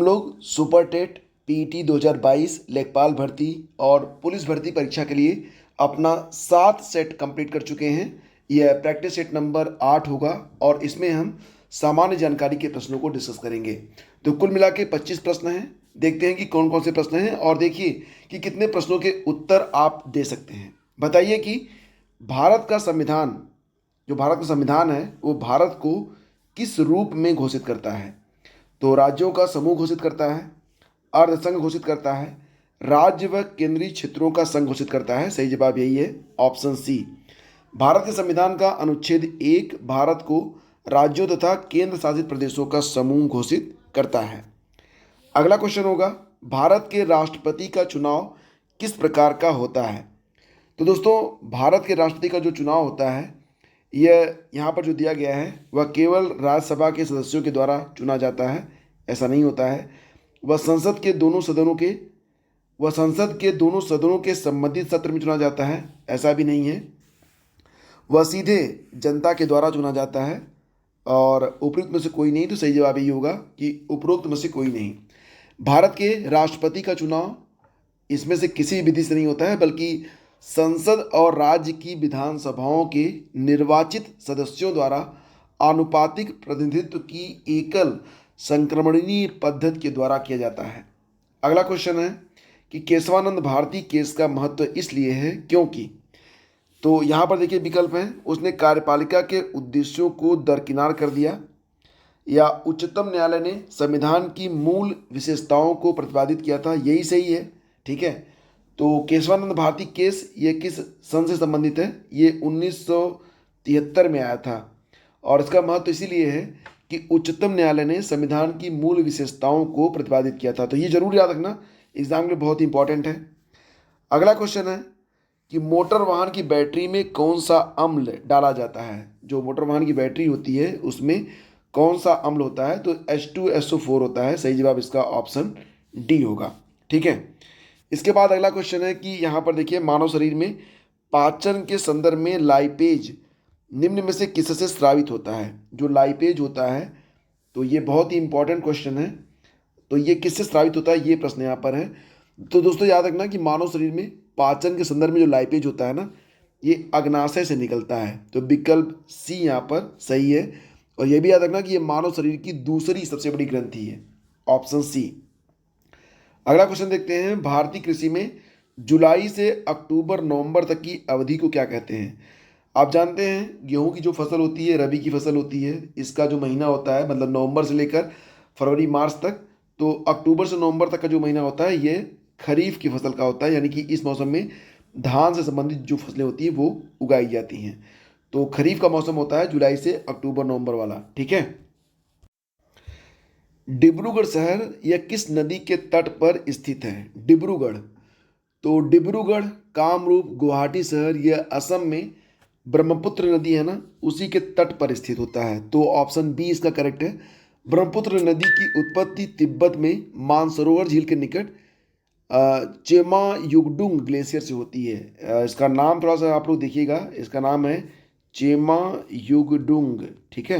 लोग super TET, PET 2022, लेखपाल भर्ती और पुलिस भर्ती परीक्षा के लिए अपना 7 सेट कंप्लीट कर चुके हैं। यह प्रैक्टिस सेट नंबर 8 होगा और इसमें हम सामान्य जानकारी के प्रश्नों को डिस्कस करेंगे। तो कुल मिला के 25 प्रश्न हैं। देखते हैं कि कौन कौन से प्रश्न हैं और देखिए कि कितने प्रश्नों के उत्तर आप दे सकते हैं। बताइए कि भारत का संविधान, जो भारत का संविधान है वो भारत को किस रूप में घोषित करता है? तो राज्यों का समूह घोषित करता है, अर्ध संघ घोषित करता है, राज्य व केंद्रीय क्षेत्रों का संघ घोषित करता है। सही जवाब यही है, ऑप्शन सी। भारत के संविधान का अनुच्छेद 1 भारत को राज्यों तथा केंद्र शासित प्रदेशों का समूह घोषित करता है। अगला क्वेश्चन होगा, भारत के राष्ट्रपति का चुनाव किस प्रकार का होता है? तो दोस्तों, भारत के राष्ट्रपति का जो चुनाव होता है यह यहाँ पर जो दिया गया है वह केवल राज्यसभा के सदस्यों के द्वारा चुना जाता है, ऐसा नहीं होता है। वह संसद के दोनों सदनों के संबंधित सत्र में चुना जाता है, ऐसा भी नहीं है। वह सीधे जनता के द्वारा चुना जाता है और उपरोक्त में से कोई नहीं। तो सही जवाब यही होगा कि उपरोक्त में से कोई नहीं। भारत के राष्ट्रपति का चुनाव इसमें से किसी विधि से नहीं होता है, बल्कि संसद और राज्य की विधानसभाओं के निर्वाचित सदस्यों द्वारा आनुपातिक प्रतिनिधित्व की एकल संक्रमणीय पद्धति के द्वारा किया जाता है। अगला क्वेश्चन है कि केशवानंद भारती केस का महत्व इसलिए है क्योंकि, तो यहाँ पर देखिए विकल्प हैं। उसने कार्यपालिका के उद्देश्यों को दरकिनार कर दिया, या उच्चतम न्यायालय ने संविधान की मूल विशेषताओं को प्रतिपादित किया था। यही सही है, ठीक है। तो केशवानंद भारती केस ये किस सन से संबंधित है? ये 1973 में आया था और इसका महत्व इसीलिए है कि उच्चतम न्यायालय ने संविधान की मूल विशेषताओं को प्रतिपादित किया था। तो ये जरूर याद रखना, एग्जाम के लिए बहुत इंपॉर्टेंट है। अगला क्वेश्चन है कि मोटर वाहन की बैटरी में कौन सा अम्ल डाला जाता है? जो मोटर वाहन की बैटरी होती है उसमें कौन सा अम्ल होता है? तो H2SO4 होता है। सही जवाब इसका ऑप्शन डी होगा, ठीक है। इसके बाद अगला क्वेश्चन है कि यहाँ पर देखिए, मानव शरीर में पाचन के संदर्भ में लाइपेज निम्न में से किससे स्रावित होता है? जो लाइपेज होता है, तो ये बहुत ही इंपॉर्टेंट क्वेश्चन है। तो ये किससे स्रावित होता है, ये प्रश्न यहाँ पर है। तो दोस्तों याद रखना कि मानव शरीर में पाचन के संदर्भ में जो लाइपेज होता है ना, ये अग्नाशय से निकलता है। तो विकल्प सी यहाँ पर सही है। और यह भी याद रखना कि ये मानव शरीर की दूसरी सबसे बड़ी ग्रंथि है, ऑप्शन सी। अगला क्वेश्चन देखते हैं, भारतीय कृषि में जुलाई से अक्टूबर नवंबर तक की अवधि को क्या कहते हैं? आप जानते हैं गेहूं की जो फसल होती है रबी की फसल होती है, इसका जो महीना होता है मतलब नवंबर से लेकर फरवरी मार्च तक, तो अक्टूबर से नवंबर तक का जो महीना होता है ये खरीफ की फसल का होता है। यानी कि इस मौसम में धान से संबंधित जो फसलें होती हैं वो उगाई जाती हैं। तो खरीफ का मौसम होता है जुलाई से अक्टूबर नवंबर वाला, ठीक है। डिब्रूगढ़ शहर यह किस नदी के तट पर स्थित है? डिब्रूगढ़, तो डिब्रूगढ़, कामरूप, गुवाहाटी शहर यह असम में ब्रह्मपुत्र नदी है ना, उसी के तट पर स्थित होता है। तो ऑप्शन बी इसका करेक्ट है। ब्रह्मपुत्र नदी की उत्पत्ति तिब्बत में मानसरोवर झील के निकट चेमा युगडुंग ग्लेशियर से होती है। इसका नाम थोड़ा सा आप लोग देखिएगा, इसका नाम है चेमा युगडुंग, ठीक है।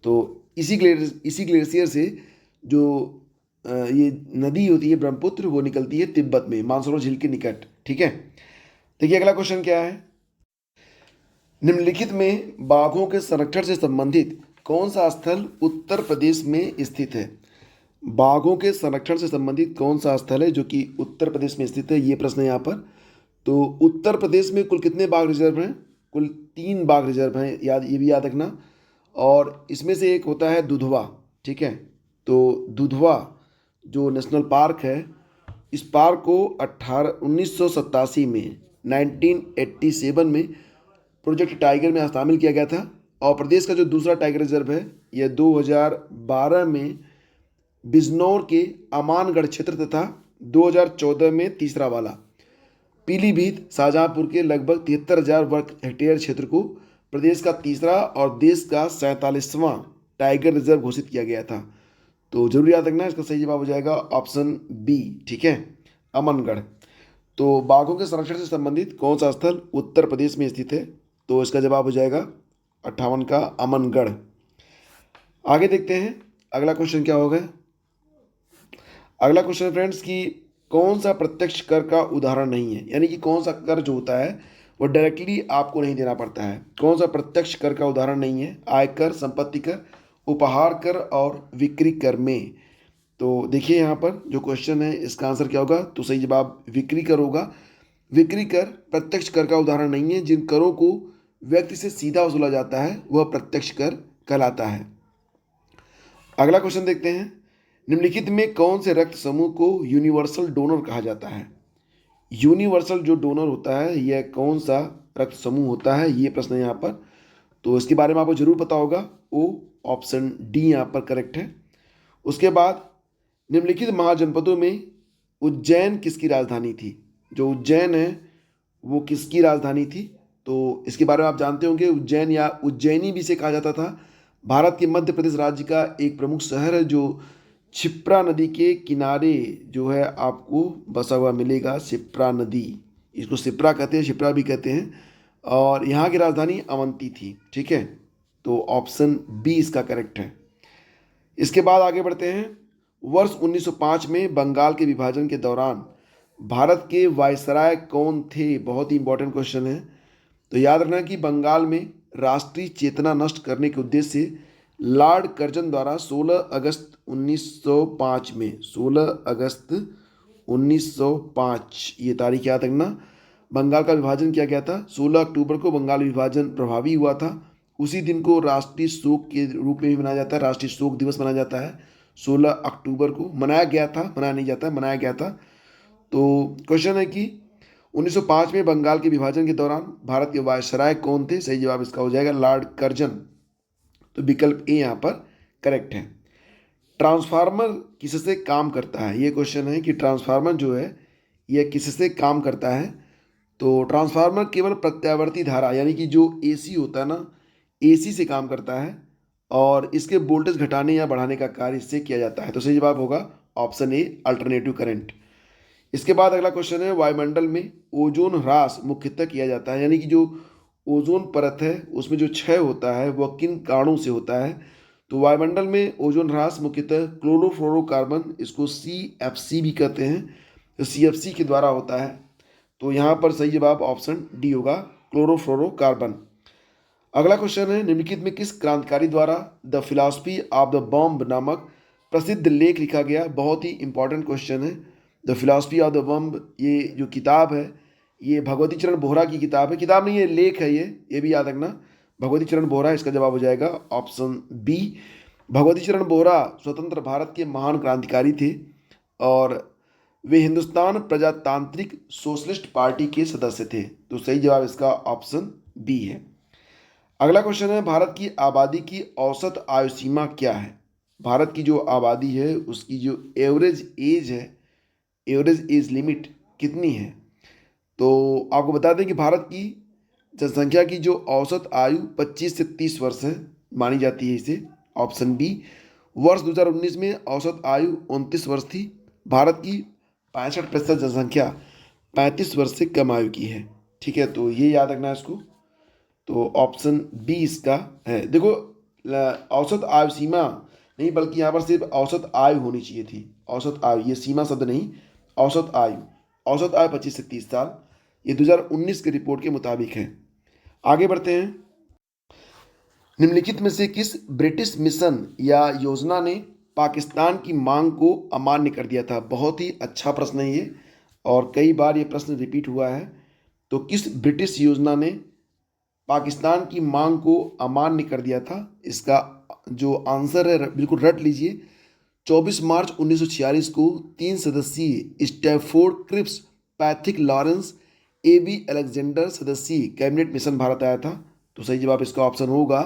तो इसी ग्लेशियर से जो ये नदी होती है ब्रह्मपुत्र, वो निकलती है तिब्बत में मानसरोवर झील के निकट, ठीक है। देखिए अगला क्वेश्चन क्या है, निम्नलिखित में बाघों के संरक्षण से संबंधित कौन सा स्थल उत्तर प्रदेश में स्थित है? बाघों के संरक्षण से संबंधित कौन सा स्थल है जो कि उत्तर प्रदेश में स्थित है, ये प्रश्न है यहाँ पर। तो उत्तर प्रदेश में कुल कितने बाघ रिजर्व हैं? कुल 3 बाघ रिजर्व हैं, ये भी याद रखना। और इसमें से एक होता है दुधवा, ठीक है। तो दुधवा जो नेशनल पार्क है, इस पार्क को 1987 में 1987 में प्रोजेक्ट टाइगर में शामिल किया गया था। और प्रदेश का जो दूसरा टाइगर रिजर्व है यह 2012 में बिजनौर के अमानगढ़ क्षेत्र तथा 2014 में तीसरा वाला पीलीभीत शाहजहांपुर के लगभग 73,000 वर्ग हेक्टेयर क्षेत्र को प्रदेश का तीसरा और देश का 47वां टाइगर रिजर्व घोषित किया गया था। तो जरूर याद रखना, इसका सही जवाब हो जाएगा ऑप्शन बी, ठीक है, अमनगढ़। तो बाघों के संरक्षण से संबंधित कौन सा स्थल उत्तर प्रदेश में स्थित है? तो इसका जवाब हो जाएगा 58 का अमनगढ़। आगे देखते हैं अगला क्वेश्चन क्या होगा। अगला क्वेश्चन है फ्रेंड्स कि कौन सा प्रत्यक्ष कर का उदाहरण नहीं है, यानी कि कौन सा कर जो होता है वो डायरेक्टली आपको नहीं देना पड़ता है। कौन सा प्रत्यक्ष कर का उदाहरण नहीं है? आयकर, संपत्ति कर, उपहार कर और बिक्री कर में। तो देखिए यहाँ पर जो क्वेश्चन है इसका आंसर क्या होगा, तो सही जवाब बिक्री कर होगा। बिक्री कर प्रत्यक्ष कर का उदाहरण नहीं है। जिन करों को व्यक्ति से सीधा वसूला जाता है वह प्रत्यक्ष कर कहलाता है। अगला क्वेश्चन देखते हैं, निम्नलिखित में कौन से रक्त समूह को यूनिवर्सल डोनर कहा जाता है? यूनिवर्सल जो डोनर होता है यह कौन सा रक्त समूह होता है, ये प्रश्न है यहाँ पर। तो इसके बारे में आपको जरूर पता होगा। ओ ऑप्शन डी यहाँ पर करेक्ट है। उसके बाद निम्नलिखित महाजनपदों में उज्जैन किसकी राजधानी थी? जो उज्जैन है वो किसकी राजधानी थी? तो इसके बारे में आप जानते होंगे, उज्जैन या उज्जैनी भी इसे कहा जाता था। भारत के मध्य प्रदेश राज्य का एक प्रमुख शहर है जो क्षिप्रा नदी के किनारे जो है आपको बसा हुआ मिलेगा। क्षिप्रा नदी, इसको शिप्रा कहते हैं, क्षिप्रा भी कहते हैं। और यहाँ की राजधानी अवंती थी। ठीक है, तो ऑप्शन बी इसका करेक्ट है। इसके बाद आगे बढ़ते हैं। वर्ष 1905 में बंगाल के विभाजन के दौरान भारत के वायसराय कौन थे? बहुत ही इंपॉर्टेंट क्वेश्चन है। तो याद रखना कि बंगाल में राष्ट्रीय चेतना नष्ट करने के उद्देश्य से लॉर्ड कर्जन द्वारा 16 अगस्त 1905 में 16 अगस्त 1905 ये तारीख याद रखना, बंगाल का विभाजन किया गया था। 16 अक्टूबर को बंगाल विभाजन प्रभावी हुआ था। उसी दिन को राष्ट्रीय शोक के रूप में भी मनाया जाता है, राष्ट्रीय शोक दिवस मनाया जाता है। 16 अक्टूबर को मनाया गया था, मनाया नहीं जाता, मनाया गया था। तो क्वेश्चन है कि 1905 में बंगाल के विभाजन के दौरान भारत के वायसराय कौन थे? सही जवाब इसका हो जाएगा लॉर्ड कर्जन। तो विकल्प ए यहाँ पर करेक्ट है। ट्रांसफार्मर किससे काम करता है? ये क्वेश्चन है कि ट्रांसफार्मर जो है यह किससे काम करता है? तो ट्रांसफार्मर केवल प्रत्यावर्ती धारा यानी कि जो एसी होता है ना, एसी से काम करता है और इसके वोल्टेज घटाने या बढ़ाने का कार्य इससे किया जाता है। तो सही जवाब होगा ऑप्शन ए अल्टरनेटिव करंट। इसके बाद अगला क्वेश्चन है, वायुमंडल में ओजोन ह्रास मुख्यतः किया जाता है, यानी कि जो ओजोन परत है उसमें जो क्षय होता है वह किन कारणों से होता है? तो वायुमंडल में ओजोन ह्रास मुख्यतः क्लोरोफ्लोरोकार्बन, इसको CFC भी कहते हैं, तो CFC के द्वारा होता है। तो यहाँ पर सही जवाब ऑप्शन डी होगा, क्लोरोफ्लोरोकार्बन। अगला क्वेश्चन है, निम्नलिखित में किस क्रांतिकारी द्वारा the philosophy of the bomb नामक प्रसिद्ध लेख लिखा गया? बहुत ही इंपॉर्टेंट क्वेश्चन है। The philosophy of the bomb ये जो किताब है ये भगवती चरण बोहरा की किताब है, किताब नहीं है, लेख है ये भी याद रखना। भगवती चरण बोहरा, इसका जवाब हो जाएगा ऑप्शन बी। भगवती चरण बोहरा स्वतंत्र भारत के महान क्रांतिकारी थे और वे हिंदुस्तान प्रजातांत्रिक सोशलिस्ट पार्टी के सदस्य थे। तो सही जवाब इसका ऑप्शन बी है। अगला क्वेश्चन है, भारत की आबादी की औसत आयु सीमा क्या है? भारत की जो आबादी है उसकी जो एवरेज एज है, एवरेज एज लिमिट कितनी है? तो आपको बता दें कि भारत की जनसंख्या की जो औसत आयु 25 से 30 वर्ष है मानी जाती है इसे, ऑप्शन बी। वर्ष 2019 में औसत आयु 29 वर्ष थी। भारत की 65% जनसंख्या 35 वर्ष से कम आयु की है। ठीक है, तो ये याद रखना है इसको। तो ऑप्शन बी इसका है। देखो औसत आयु सीमा नहीं बल्कि यहाँ पर सिर्फ औसत आयु होनी चाहिए थी। औसत आयु, ये सीमा शब्द नहीं, औसत आयु। औसत आयु 25 से 30 साल, ये 2019 के रिपोर्ट के मुताबिक है। आगे बढ़ते हैं। निम्नलिखित में से किस ब्रिटिश मिशन या योजना ने पाकिस्तान की मांग को अमान्य कर दिया था? बहुत ही अच्छा प्रश्न है ये और कई बार ये प्रश्न रिपीट हुआ है। तो किस ब्रिटिश योजना ने पाकिस्तान की मांग को अमान्य कर दिया था? इसका जो आंसर है बिल्कुल रट लीजिए। 24 मार्च 1946 को 3 सदस्यीय Stafford Cripps Pethick Lawrence AB Alexander सदस्यीय कैबिनेट मिशन भारत आया था। तो सही जवाब इसका ऑप्शन होगा।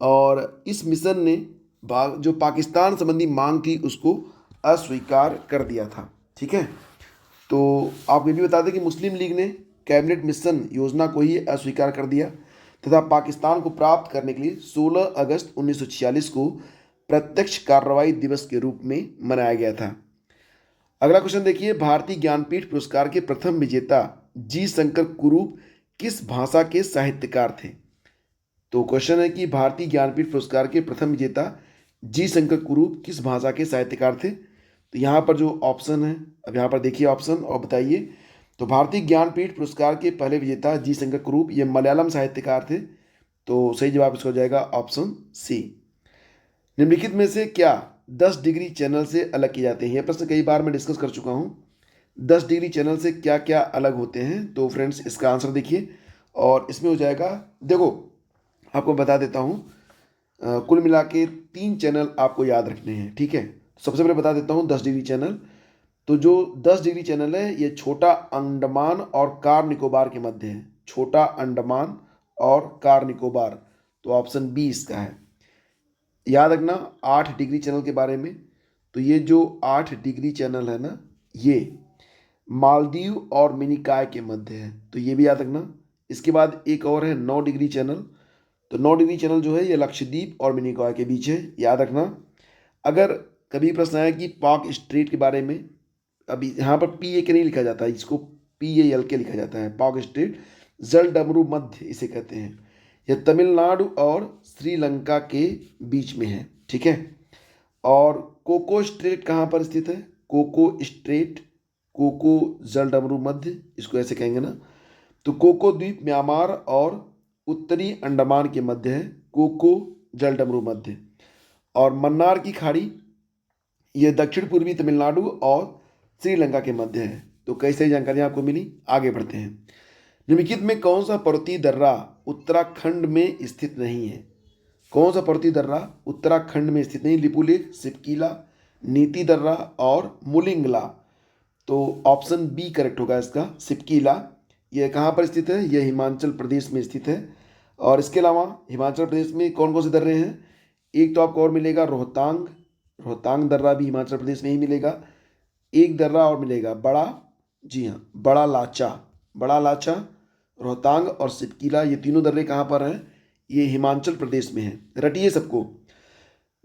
और इस मिशन ने जो पाकिस्तान संबंधी मांग थी उसको अस्वीकार कर दिया था। ठीक है, तो आप ये भी बता दें कि मुस्लिम लीग ने कैबिनेट मिशन योजना को ही अस्वीकार कर दिया तथा पाकिस्तान को प्राप्त करने के लिए 16 अगस्त 1946 को प्रत्यक्ष कार्रवाई दिवस के रूप में मनाया गया था। अगला क्वेश्चन देखिए, भारतीय ज्ञानपीठ पुरस्कार के प्रथम विजेता जी शंकर कुरूप किस भाषा के साहित्यकार थे? तो क्वेश्चन है कि भारतीय ज्ञानपीठ पुरस्कार के प्रथम विजेता जी शंकर कुरूप किस भाषा के साहित्यकार थे? तो तो यहाँ पर जो ऑप्शन है, अब यहाँ पर देखिए ऑप्शन और बताइए। तो भारतीय ज्ञानपीठ पुरस्कार के पहले विजेता जी शंकर कुरूप, ये मलयालम साहित्यकार थे। तो सही जवाब इसका हो जाएगा ऑप्शन सी। निम्नलिखित में से क्या 10 डिग्री चैनल से अलग किए जाते हैं? यह प्रश्न कई बार मैं डिस्कस कर चुका हूँ। 10 डिग्री चैनल से क्या क्या अलग होते हैं? तो फ्रेंड्स इसका आंसर देखिए, और इसमें हो जाएगा, देखो आपको बता देता हूँ, कुल मिला के 3 चैनल आपको याद रखने हैं, ठीक है। सबसे पहले बता देता हूँ 10 डिग्री चैनल। तो जो 10 डिग्री चैनल है ये छोटा अंडमान और कार निकोबार के मध्य है। छोटा अंडमान और कार निकोबार, तो ऑप्शन बी इसका है। याद रखना 8 डिग्री चैनल के बारे में। तो ये जो 8 डिग्री चैनल है ना, ये मालदीव और मिनिकॉय के मध्य है, तो ये भी याद रखना। इसके बाद एक और है 9 डिग्री चैनल। तो 9 डिग्री चैनल जो है ये लक्षद्वीप और मिनिकॉय के बीच है, याद रखना। अगर कभी प्रश्न आया कि पाक स्ट्रेट के बारे में, अभी यहाँ पर पी ए के नहीं लिखा जाता है, इसको PAL के लिखा जाता है। पाक स्ट्रेट जल डमरू मध्य इसे कहते हैं। यह तमिलनाडु और श्रीलंका के बीच में है, ठीक है। और कोको स्ट्रेट कहाँ पर स्थित है? कोको स्ट्रेट, कोको जल डमरू मध्य, इसको ऐसे कहेंगे ना। तो कोको द्वीप म्यांमार और उत्तरी अंडमान के मध्य है, कोको जल डमरू मध्य। और मन्नार की खाड़ी यह दक्षिण पूर्वी तमिलनाडु और श्रीलंका के मध्य है। तो कई सारी जानकारियाँ आपको मिली। आगे बढ़ते हैं। निम्नलिखित में कौन सा पर्वतीय दर्रा उत्तराखंड में स्थित नहीं है? कौन सा पर्वतीय दर्रा उत्तराखंड में स्थित नहीं? लिपुलेख, सिपकीला, नीति दर्रा और मुलिंगला। तो ऑप्शन बी करेक्ट होगा इसका, सिपकीला। यह कहाँ पर स्थित है? यह हिमाचल प्रदेश में स्थित है। और इसके अलावा हिमाचल प्रदेश में कौन कौन से दर्रे हैं? एक तो आपको और मिलेगा रोहतांग, रोहतांग दर्रा भी हिमाचल प्रदेश में ही मिलेगा। एक दर्रा और मिलेगा बड़ा, जी हाँ, बड़ा लाचा। बड़ा लाचा, रोहतांग और सिपकीला, ये तीनों दर्रे कहाँ पर हैं? ये हिमाचल प्रदेश में हैं। रटिए सबको।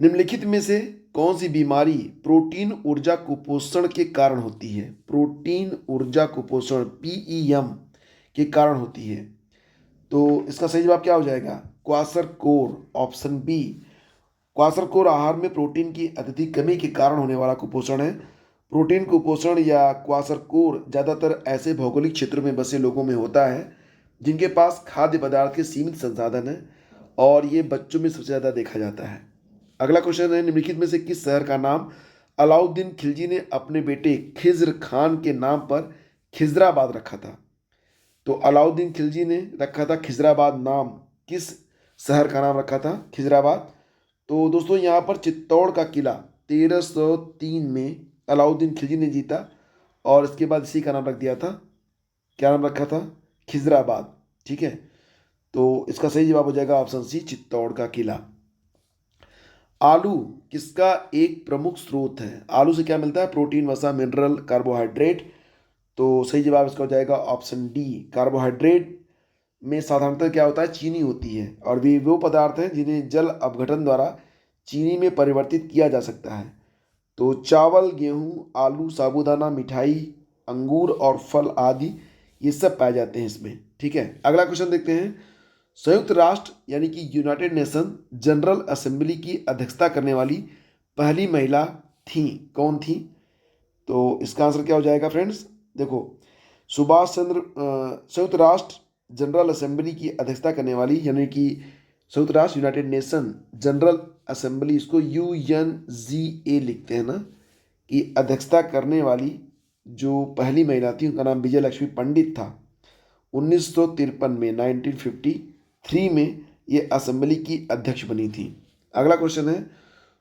निम्नलिखित में से कौन सी बीमारी प्रोटीन ऊर्जा कुपोषण के कारण होती है? प्रोटीन ऊर्जा कुपोषण PEM के कारण होती है। तो इसका सही जवाब क्या हो जाएगा? क्वाशरकोर, ऑप्शन बी। क्वाशरकोर आहार में प्रोटीन की अत्यधिक कमी के कारण होने वाला कुपोषण है। प्रोटीन कुपोषण या क्वाशरकोर ज़्यादातर ऐसे भौगोलिक क्षेत्रों में बसे लोगों में होता है जिनके पास खाद्य पदार्थ के सीमित संसाधन हैं, और ये बच्चों में सबसे ज़्यादा देखा जाता है। अगला क्वेश्चन है, निम्नलिखित में से किस शहर का नाम अलाउद्दीन खिलजी ने अपने बेटे खिज्र खान के नाम पर खिजराबाद रखा था? तो अलाउद्दीन खिलजी ने रखा था खिजराबाद नाम, किस शहर का नाम रखा था? खिजराबाद। तो दोस्तों यहाँ पर चित्तौड़ का किला 1303 में अलाउद्दीन खिलजी ने जीता, और इसके बाद इसी का नाम रख दिया था, क्या नाम रखा था? खिजराबाद, ठीक है। तो इसका सही जवाब हो जाएगा ऑप्शन सी, चित्तौड़ का किला। आलू किसका एक प्रमुख स्रोत है? आलू से क्या मिलता है? प्रोटीन, वसा, मिनरल, कार्बोहाइड्रेट। तो सही जवाब इसका हो जाएगा ऑप्शन डी। कार्बोहाइड्रेट में साधारणतः क्या होता है? चीनी होती है, और वे वो पदार्थ हैं जिन्हें जल अपघटन द्वारा चीनी में परिवर्तित किया जा सकता है। तो चावल, गेहूँ, आलू, साबूदाना, मिठाई, अंगूर और फल आदि ये सब पाए जाते हैं इसमें, ठीक है। अगला क्वेश्चन देखते हैं। संयुक्त राष्ट्र यानी कि यूनाइटेड नेशन जनरल असेंबली की अध्यक्षता करने वाली पहली महिला थी, कौन थी? तो इसका आंसर क्या हो जाएगा फ्रेंड्स? देखो, सुभाष चंद्र संयुक्त राष्ट्र जनरल असेंबली की अध्यक्षता करने वाली, यानी कि संयुक्त राष्ट्र यूनाइटेड नेशन जनरल असेंबली, इसको UNGA लिखते हैं ना, कि अध्यक्षता करने वाली जो पहली महिला थी उनका नाम विजय लक्ष्मी पंडित था। 1953 में, 1953 में ये असेंबली की अध्यक्ष बनी थी। अगला क्वेश्चन है,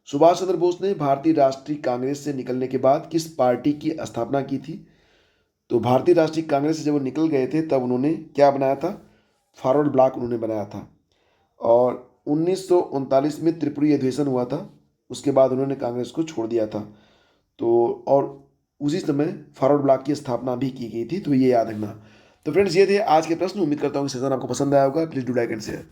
सुभाष चंद्र बोस ने भारतीय राष्ट्रीय कांग्रेस से निकलने के बाद किस पार्टी की स्थापना की थी? तो भारतीय राष्ट्रीय कांग्रेस से जब वो निकल गए थे तब उन्होंने क्या बनाया था? फॉरवर्ड ब्लॉक उन्होंने बनाया था। और 1939 में त्रिपुरी अधिवेशन हुआ था, उसके बाद उन्होंने कांग्रेस को छोड़ दिया था। तो और उसी समय फॉरवर्ड ब्लॉक की स्थापना भी की गई थी, तो ये याद रखना। तो फ्रेंड्स ये थे आज के प्रश्न। उम्मीद करता हूँ कि सेशन आपको पसंद आया होगा। Please do like and share.